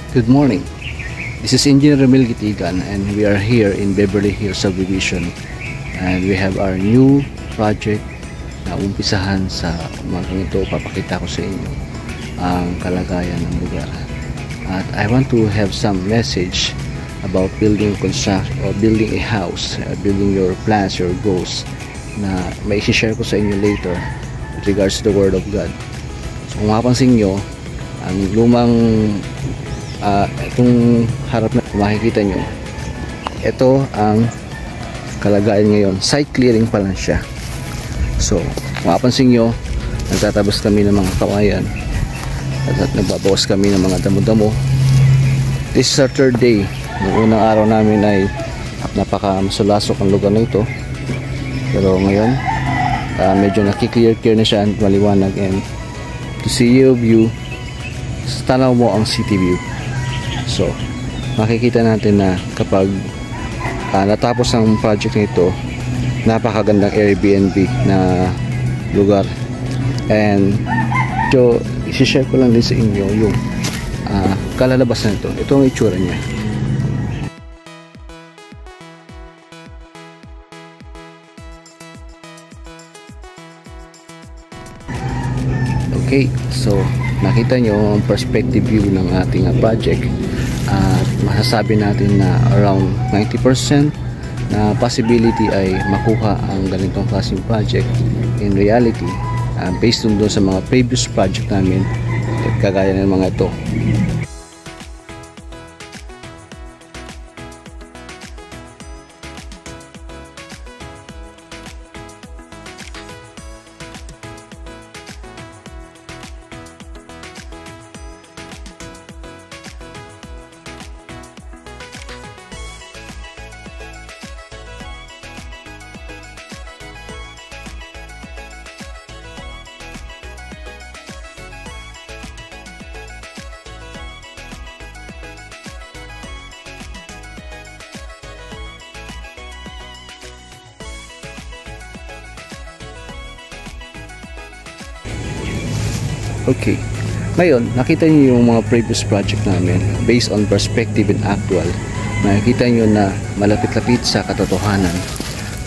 Good morning. This is Engineer Ramil Gitigan and we are here in Beverly Hills Subdivision and we have our new project na umpisahan sa umagang ito. Papakita ko sa inyo ang kalagayan ng lugar. At I want to have some message about building construction or building a house, building your plans, your goals na may i-share ko sa inyo later with regards to the Word of God. So kung mapansin nyo, ang lumang itong harap na makikita nyo, ito ang kalagayan ngayon. Site clearing pa lang siya. So mapapansin nyo, nagtatabas kami ng mga kawayan at nagbabawas kami ng mga damo-damo. This is our third day. Noong unang araw namin ay napaka-masulasok ang lugar na ito, pero ngayon medyo nakiklear na siya at maliwanag, and to see your view, tanaw mo ang city view. So makikita natin na kapag natapos ang project nito, napakagandang Airbnb na lugar. And so i-share ko lang din sa inyo yung kalalabasan nito. Ito ang itsura niya. Okay, so nakita nyo ang perspective view ng ating project. Masasabi natin na around 90% na possibility ay makuha ang ganitong klaseng project in reality, based on doon sa mga previous project namin at kagaya ng mga ito. Okay, ngayon nakita niyo yung mga previous project namin based on perspective and actual. Nakikita niyo na malapit-lapit sa katotohanan.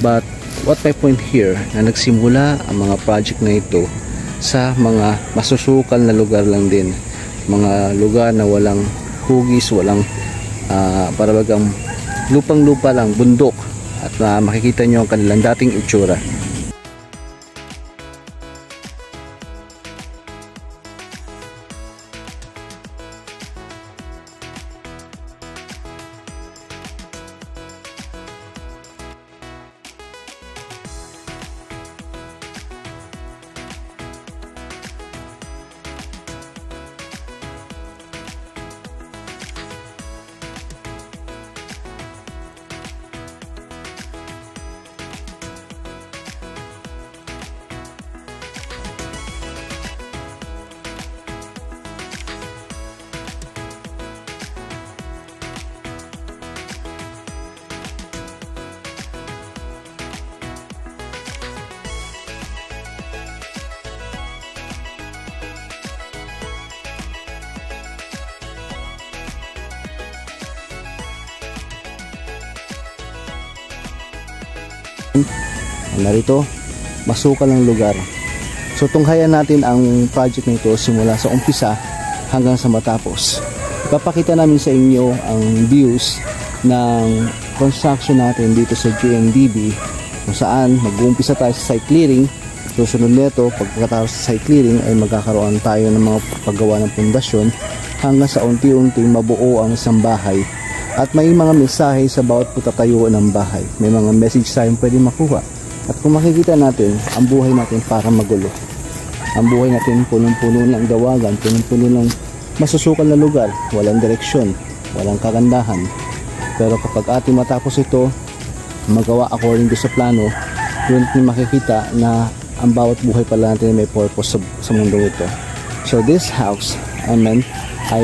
But what my point here, na nagsimula ang mga project na ito sa mga masusukal na lugar lang din, mga lugar na walang hugis, walang parabagang lupang-lupa lang, bundok, at makikita niyo ang kanilang dating itsura. Narito, masukal ang lugar. So tunghayan natin ang project nito simula sa umpisa hanggang sa matapos. Ipapakita namin sa inyo ang views ng construction natin dito sa GNDB, kung saan mag-uumpisa tayo sa site clearing. Susunod nito, pagkatapos sa site clearing ay magkakaroon tayo ng mga paggawa ng pundasyon hanggang sa unti-unting mabuo ang isang bahay. At may mga mensahe sa bawat pagtatayo ng bahay. May mga message tayong pwede makuha. At kung makikita natin, ang buhay natin parang magulo. Ang buhay natin punong-puno ng dawagan, punong-puno ng masusukal na lugar, walang direksyon, walang kagandahan. Pero kapag ating matapos ito, magawa according to sa plano, yun makikita na ang bawat buhay pala natin may purpose sa mundo ito. So this house, ay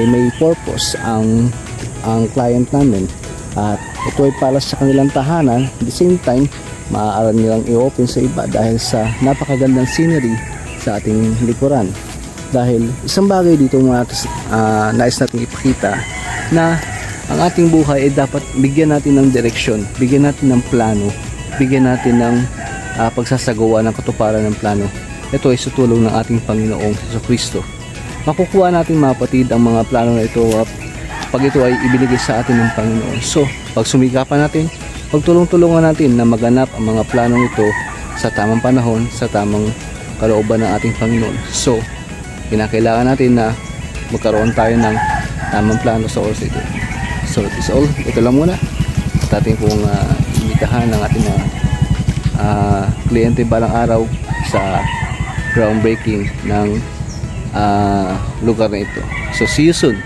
may purpose ang client namin, at ito ay para sa kanilang tahanan. At the same time, maaari nilang i-open sa iba dahil sa napakagandang scenery sa ating likuran. Dahil isang bagay dito mga nais natin ipakita na ang ating buhay ay dapat bigyan natin ng direksyon, bigyan natin ng plano, bigyan natin ng pagsasagawa ng katuparan ng plano. Ito ay sa tulong ng ating Panginoong Jesucristo. Makukuha natin mga kapatid ang mga plano na ito pag ito ay ibinigay sa atin ng Panginoon. So, pag sumikapan natin, pagtulong-tulungan natin na maganap ang mga planong ito sa tamang panahon, sa tamang kalooban ng ating Panginoon. So, kinakailangan natin na magkaroon tayo ng tamang plano sa oras ito. So, it is all. Ito lang muna. At ating pong imitahan ng ating mga kliyente balang araw sa groundbreaking ng lugar na ito. So, see you soon.